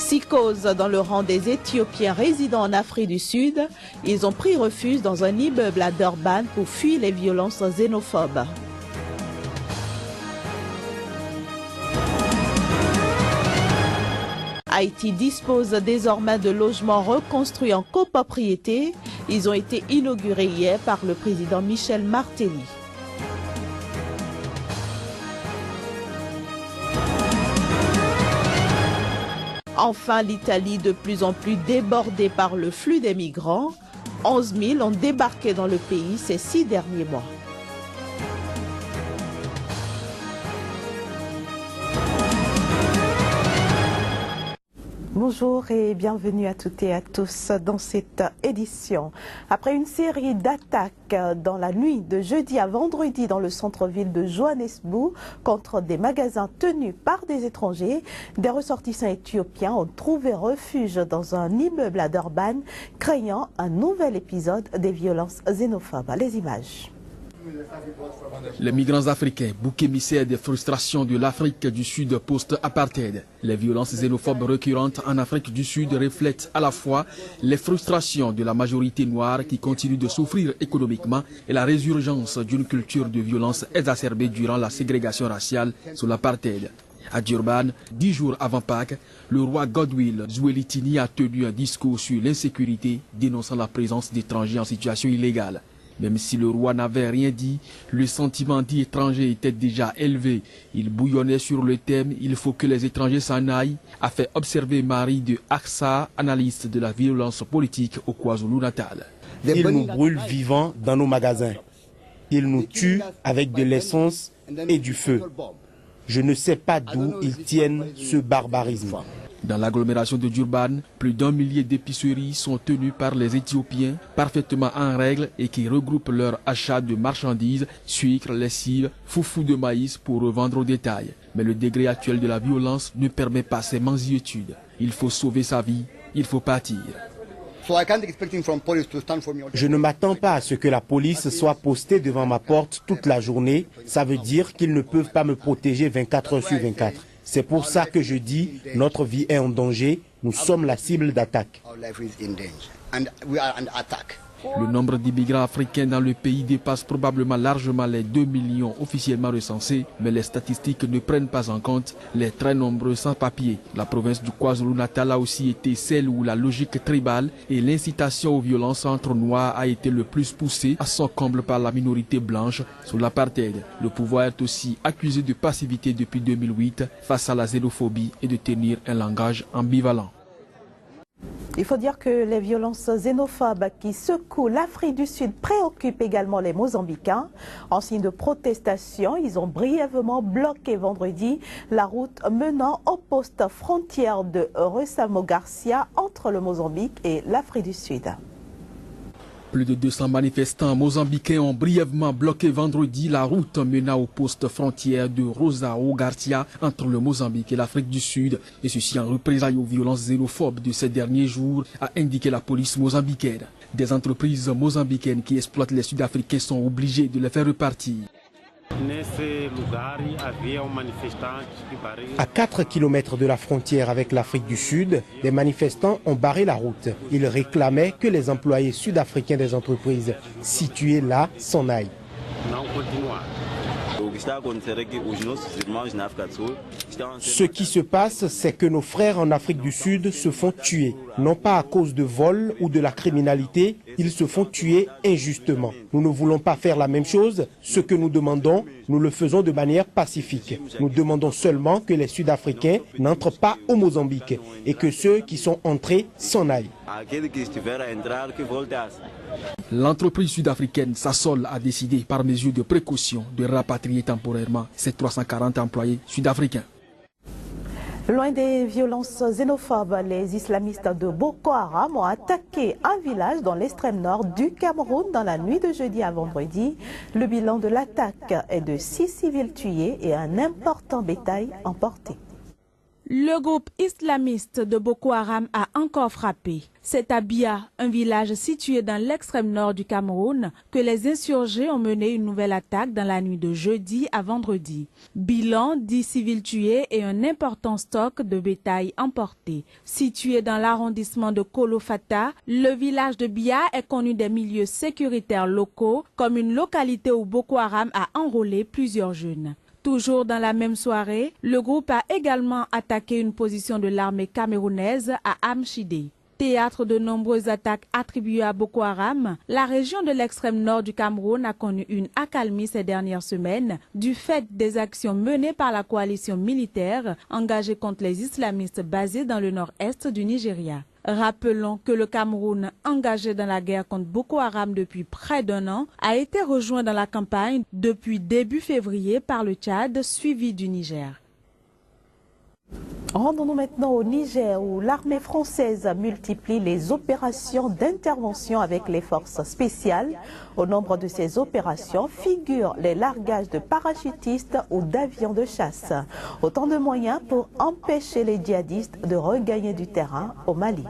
Psychose dans le rang des Éthiopiens résidant en Afrique du Sud. Ils ont pris refuge dans un immeuble à Durban pour fuir les violences xénophobes. Haïti dispose désormais de logements reconstruits en copropriété. Ils ont été inaugurés hier par le président Michel Martelly. Enfin, l'Italie, de plus en plus débordée par le flux des migrants. 11 000 ont débarqué dans le pays ces 6 derniers mois. Bonjour et bienvenue à toutes et à tous dans cette édition. Après une série d'attaques dans la nuit de jeudi à vendredi dans le centre-ville de Johannesburg contre des magasins tenus par des étrangers, des ressortissants éthiopiens ont trouvé refuge dans un immeuble à Durban, créant un nouvel épisode des violences xénophobes. Les images. Les migrants africains, bouc émissaires des frustrations de l'Afrique du Sud post-apartheid. Les violences xénophobes récurrentes en Afrique du Sud reflètent à la fois les frustrations de la majorité noire qui continue de souffrir économiquement et la résurgence d'une culture de violence exacerbée durant la ségrégation raciale sous l'apartheid. À Durban, 10 jours avant Pâques, le roi Godwill Zwelithini a tenu un discours sur l'insécurité, dénonçant la présence d'étrangers en situation illégale. Même si le roi n'avait rien dit, le sentiment d'être-étranger était déjà élevé. Il bouillonnait sur le thème « Il faut que les étrangers s'en aillent », a fait observer Marie de Aksa, analyste de la violence politique au KwaZulu-Natal. Ils nous brûlent vivants dans nos magasins. Ils nous tuent avec de l'essence et du feu. Je ne sais pas d'où ils tiennent ce barbarisme. Dans l'agglomération de Durban, plus d'1 millier d'épiceries sont tenues par les Éthiopiens, parfaitement en règle et qui regroupent leurs achats de marchandises, sucre, lessive, foufou de maïs pour revendre au détail. Mais le degré actuel de la violence ne permet pas ces mansuétudes. Il faut sauver sa vie, il faut partir. Je ne m'attends pas à ce que la police soit postée devant ma porte toute la journée. Ça veut dire qu'ils ne peuvent pas me protéger 24 heures sur 24. C'est pour ça que je dis, notre vie est en danger, nous sommes la cible d'attaque. Le nombre d'immigrants africains dans le pays dépasse probablement largement les 2 millions officiellement recensés, mais les statistiques ne prennent pas en compte les très nombreux sans-papiers. La province du KwaZulu-Natal a aussi été celle où la logique tribale et l'incitation aux violences entre noirs a été le plus poussée à son comble par la minorité blanche sous l'apartheid. Le pouvoir est aussi accusé de passivité depuis 2008 face à la xénophobie et de tenir un langage ambivalent. Il faut dire que les violences xénophobes qui secouent l'Afrique du Sud préoccupent également les Mozambicains. En signe de protestation, ils ont brièvement bloqué vendredi la route menant au poste frontière de Ressamo Garcia entre le Mozambique et l'Afrique du Sud. Plus de 200 manifestants mozambicains ont brièvement bloqué vendredi la route menant au poste frontière de Rosao Garcia entre le Mozambique et l'Afrique du Sud, et ceci en représailles aux violences xénophobes de ces derniers jours, a indiqué la police mozambicaine. Des entreprises mozambicaines qui exploitent les Sud-Africains sont obligées de les faire repartir. À 4 km de la frontière avec l'Afrique du Sud, les manifestants ont barré la route. Ils réclamaient que les employés sud-africains des entreprises situées là s'en aillent. Ce qui se passe, c'est que nos frères en Afrique du Sud se font tuer. Non pas à cause de vol ou de la criminalité, ils se font tuer injustement. Nous ne voulons pas faire la même chose. Ce que nous demandons, nous le faisons de manière pacifique. Nous demandons seulement que les Sud-Africains n'entrent pas au Mozambique et que ceux qui sont entrés s'en aillent. L'entreprise sud-africaine Sasol a décidé par mesure de précaution de rapatrier temporairement ses 340 employés sud-africains. Loin des violences xénophobes, les islamistes de Boko Haram ont attaqué un village dans l'extrême nord du Cameroun dans la nuit de jeudi à vendredi. Le bilan de l'attaque est de 6 civils tués et un important bétail emporté. Le groupe islamiste de Boko Haram a encore frappé. C'est à Bia, un village situé dans l'extrême nord du Cameroun, que les insurgés ont mené une nouvelle attaque dans la nuit de jeudi à vendredi. Bilan, 10 civils tués et un important stock de bétail emporté. Situé dans l'arrondissement de Kolofata, le village de Bia est connu des milieux sécuritaires locaux comme une localité où Boko Haram a enrôlé plusieurs jeunes. Toujours dans la même soirée, le groupe a également attaqué une position de l'armée camerounaise à Amchidé. Théâtre de nombreuses attaques attribuées à Boko Haram, la région de l'extrême nord du Cameroun a connu une accalmie ces dernières semaines du fait des actions menées par la coalition militaire engagée contre les islamistes basés dans le nord-est du Nigeria. Rappelons que le Cameroun, engagé dans la guerre contre Boko Haram depuis près d'un an, a été rejoint dans la campagne depuis début février par le Tchad, suivi du Niger. Rendons-nous maintenant au Niger où l'armée française multiplie les opérations d'intervention avec les forces spéciales. Au nombre de ces opérations figurent les largages de parachutistes ou d'avions de chasse. Autant de moyens pour empêcher les djihadistes de regagner du terrain au Mali.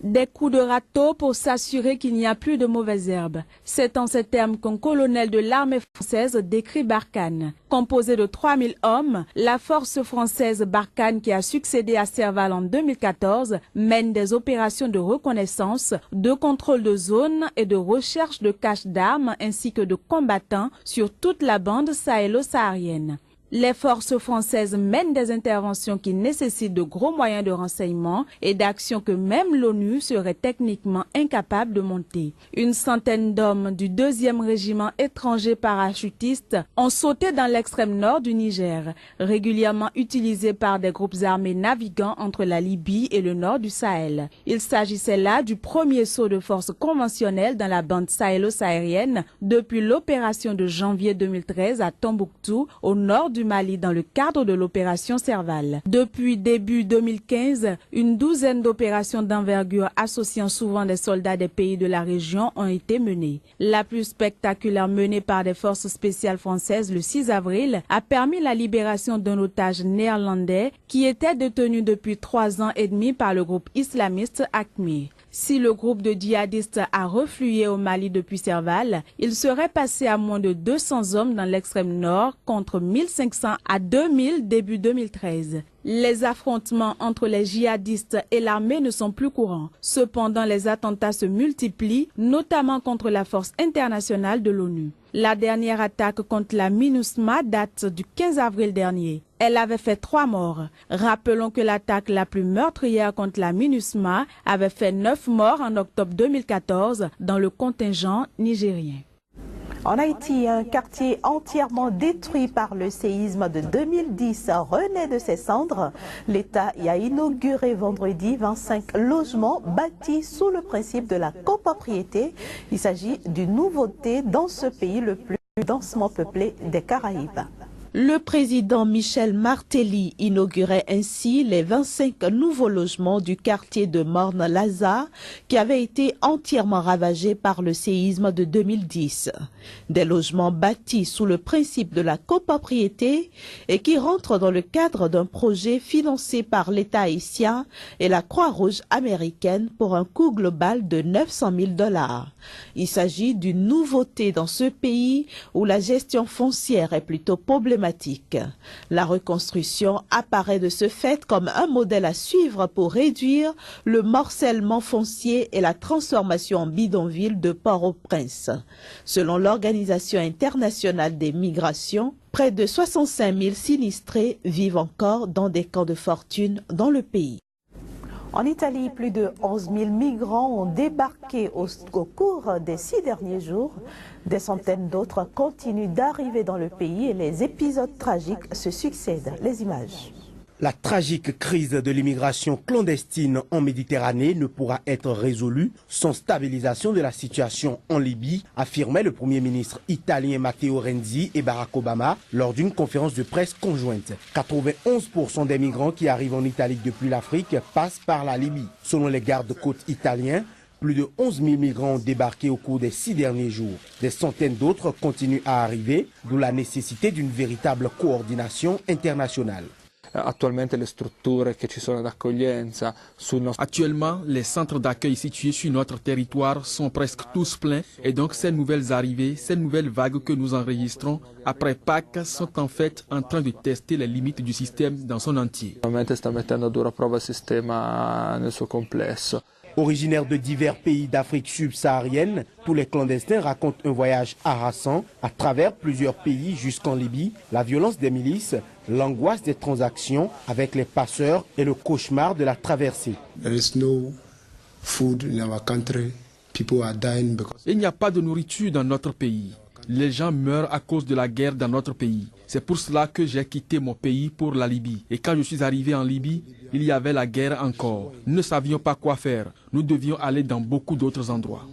Des coups de râteau pour s'assurer qu'il n'y a plus de mauvaises herbes. C'est en ces termes qu'un colonel de l'armée française décrit Barkhane. Composée de 3000 hommes, la force française Barkhane, qui a succédé à Serval en 2014, mène des opérations de reconnaissance, de contrôle de zone et de recherche de caches d'armes ainsi que de combattants sur toute la bande sahélo-saharienne. Les forces françaises mènent des interventions qui nécessitent de gros moyens de renseignement et d'action que même l'ONU serait techniquement incapable de monter. Une centaine d'hommes du 2e régiment étranger parachutiste ont sauté dans l'extrême nord du Niger, régulièrement utilisé par des groupes armés naviguant entre la Libye et le nord du Sahel. Il s'agissait là du premier saut de force conventionnel dans la bande sahélo-saharienne depuis l'opération de janvier 2013 à Tombouctou, au nord du Mali, dans le cadre de l'opération Serval. Depuis début 2015, une douzaine d'opérations d'envergure associant souvent des soldats des pays de la région ont été menées. La plus spectaculaire, menée par des forces spéciales françaises le 6 avril, a permis la libération d'un otage néerlandais qui était détenu depuis 3 ans et demi par le groupe islamiste AQMI. Si le groupe de djihadistes a reflué au Mali depuis Serval, il serait passé à moins de 200 hommes dans l'extrême nord contre 1500 à 2000 début 2013. Les affrontements entre les djihadistes et l'armée ne sont plus courants. Cependant, les attentats se multiplient, notamment contre la force internationale de l'ONU. La dernière attaque contre la MINUSMA date du 15 avril dernier. Elle avait fait 3 morts. Rappelons que l'attaque la plus meurtrière contre la MINUSMA avait fait 9 morts en octobre 2014 dans le contingent nigérien. En Haïti, un quartier entièrement détruit par le séisme de 2010 renaît de ses cendres. L'État y a inauguré vendredi 25 logements bâtis sous le principe de la copropriété. Il s'agit d'une nouveauté dans ce pays le plus densément peuplé des Caraïbes. Le président Michel Martelly inaugurait ainsi les 25 nouveaux logements du quartier de Morne-Lazare qui avait été entièrement ravagé par le séisme de 2010. Des logements bâtis sous le principe de la copropriété et qui rentrent dans le cadre d'un projet financé par l'État haïtien et la Croix-Rouge américaine pour un coût global de 900 000 $. Il s'agit d'une nouveauté dans ce pays où la gestion foncière est plutôt problématique. La reconstruction apparaît de ce fait comme un modèle à suivre pour réduire le morcellement foncier et la transformation en bidonville de Port-au-Prince. Selon l'Organisation internationale des migrations, près de 65 000 sinistrés vivent encore dans des camps de fortune dans le pays. En Italie, plus de 11 000 migrants ont débarqué au cours des 6 derniers jours. Des centaines d'autres continuent d'arriver dans le pays et les épisodes tragiques se succèdent. Les images. La tragique crise de l'immigration clandestine en Méditerranée ne pourra être résolue sans stabilisation de la situation en Libye, affirmait le Premier ministre italien Matteo Renzi et Barack Obama lors d'une conférence de presse conjointe. 91% des migrants qui arrivent en Italie depuis l'Afrique passent par la Libye. Selon les gardes-côtes italiens, plus de 11 000 migrants ont débarqué au cours des 6 derniers jours. Des centaines d'autres continuent à arriver, d'où la nécessité d'une véritable coordination internationale. Actuellement, les centres d'accueil situés sur notre territoire sont presque tous pleins et donc ces nouvelles arrivées, ces nouvelles vagues que nous enregistrons après Pâques sont en fait en train de tester les limites du système dans son entier. Originaires de divers pays d'Afrique subsaharienne, tous les clandestins racontent un voyage harassant à travers plusieurs pays jusqu'en Libye, la violence des milices, l'angoisse des transactions avec les passeurs et le cauchemar de la traversée. Il n'y a pas de nourriture dans notre pays. Les gens meurent à cause de la guerre dans notre pays. C'est pour cela que j'ai quitté mon pays pour la Libye. Et quand je suis arrivé en Libye, il y avait la guerre encore. Nous ne savions pas quoi faire. Nous devions aller dans beaucoup d'autres endroits.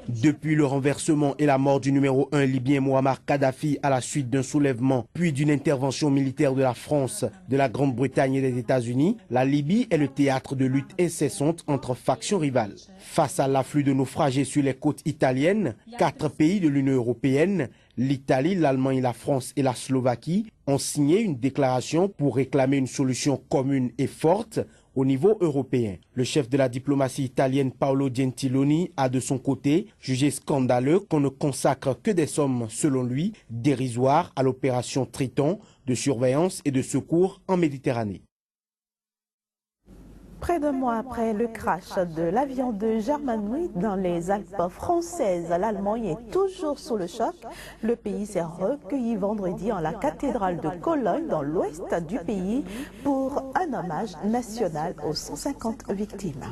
Depuis le renversement et la mort du numéro 1 libyen Muammar Kadhafi à la suite d'un soulèvement puis d'une intervention militaire de la France, de la Grande-Bretagne et des États-Unis, la Libye est le théâtre de luttes incessantes entre factions rivales. Face à l'afflux de naufragés sur les côtes italiennes, 4 pays de l'Union européenne, l'Italie, l'Allemagne, la France et la Slovaquie, ont signé une déclaration pour réclamer une solution commune et forte au niveau européen. Le chef de la diplomatie italienne Paolo Gentiloni a de son côté jugé scandaleux qu'on ne consacre que des sommes, selon lui, dérisoires à l'opération Triton de surveillance et de secours en Méditerranée. Près d'un mois après le crash de l'avion de Germanwings dans les Alpes françaises, l'Allemagne est toujours sous le choc. Le pays s'est recueilli vendredi en la cathédrale de Cologne, dans l'ouest du pays, pour un hommage national aux 150 victimes.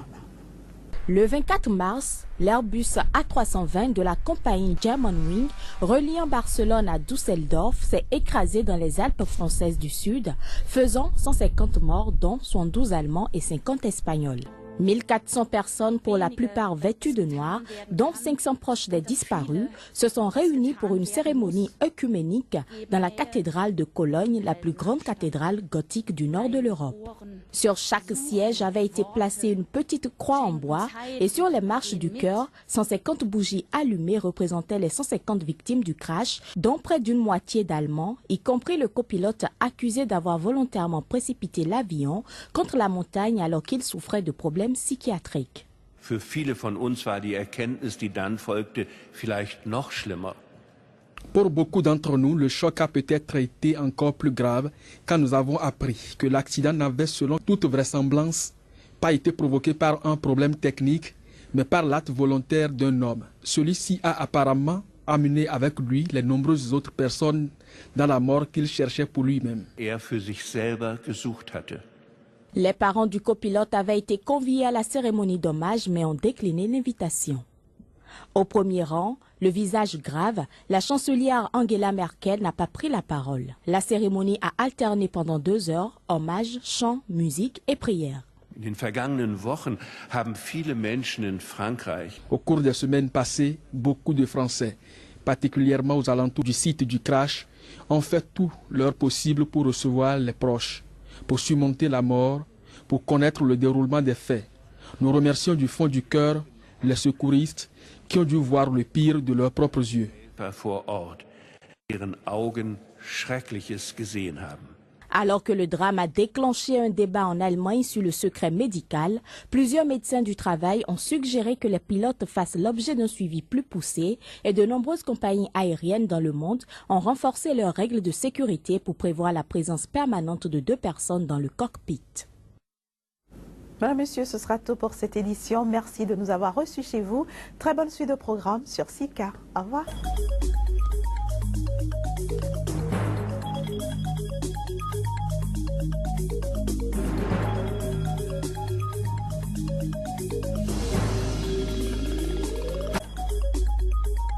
Le 24 mars, l'Airbus A320 de la compagnie Germanwings, reliant Barcelone à Düsseldorf, s'est écrasé dans les Alpes françaises du Sud, faisant 150 morts, dont 112 Allemands et 50 Espagnols. 1400 personnes, pour la plupart vêtues de noir, dont 500 proches des disparus, se sont réunies pour une cérémonie œcuménique dans la cathédrale de Cologne, la plus grande cathédrale gothique du nord de l'Europe. Sur chaque siège avait été placée une petite croix en bois et sur les marches du chœur, 150 bougies allumées représentaient les 150 victimes du crash, dont près d'une moitié d'Allemands, y compris le copilote accusé d'avoir volontairement précipité l'avion contre la montagne alors qu'il souffrait de problèmes psychiatriques. Für viele von uns war die Erkenntnis, die dann folgte, vielleicht noch schlimmer. Pour beaucoup d'entre nous, le choc a peut-être été encore plus grave quand nous avons appris que l'accident n'avait, selon toute vraisemblance, pas été provoqué par un problème technique, mais par l'acte volontaire d'un homme. Celui-ci a apparemment amené avec lui les nombreuses autres personnes dans la mort qu'il cherchait pour lui-même. Für sich selber gesucht hatte. Les parents du copilote avaient été conviés à la cérémonie d'hommage mais ont décliné l'invitation. Au premier rang, le visage grave, la chancelière Angela Merkel n'a pas pris la parole. La cérémonie a alterné pendant 2 heures, hommage, chant, musique et prière. In den vergangenen Wochen haben viele Menschen in Frankreich Au cours des semaines passées, beaucoup de Français, particulièrement aux alentours du site du crash, ont fait tout leur possible pour recevoir les proches, pour surmonter la mort, pour connaître le déroulement des faits. Nous remercions du fond du cœur les secouristes qui ont dû voir le pire de leurs propres yeux. vor Ort ihren Augen Schreckliches gesehen haben. Alors que le drame a déclenché un débat en Allemagne sur le secret médical, plusieurs médecins du travail ont suggéré que les pilotes fassent l'objet d'un suivi plus poussé et de nombreuses compagnies aériennes dans le monde ont renforcé leurs règles de sécurité pour prévoir la présence permanente de 2 personnes dans le cockpit. Voilà, messieurs, ce sera tout pour cette édition. Merci de nous avoir reçus chez vous. Très bonne suite de programme sur Sika. Au revoir.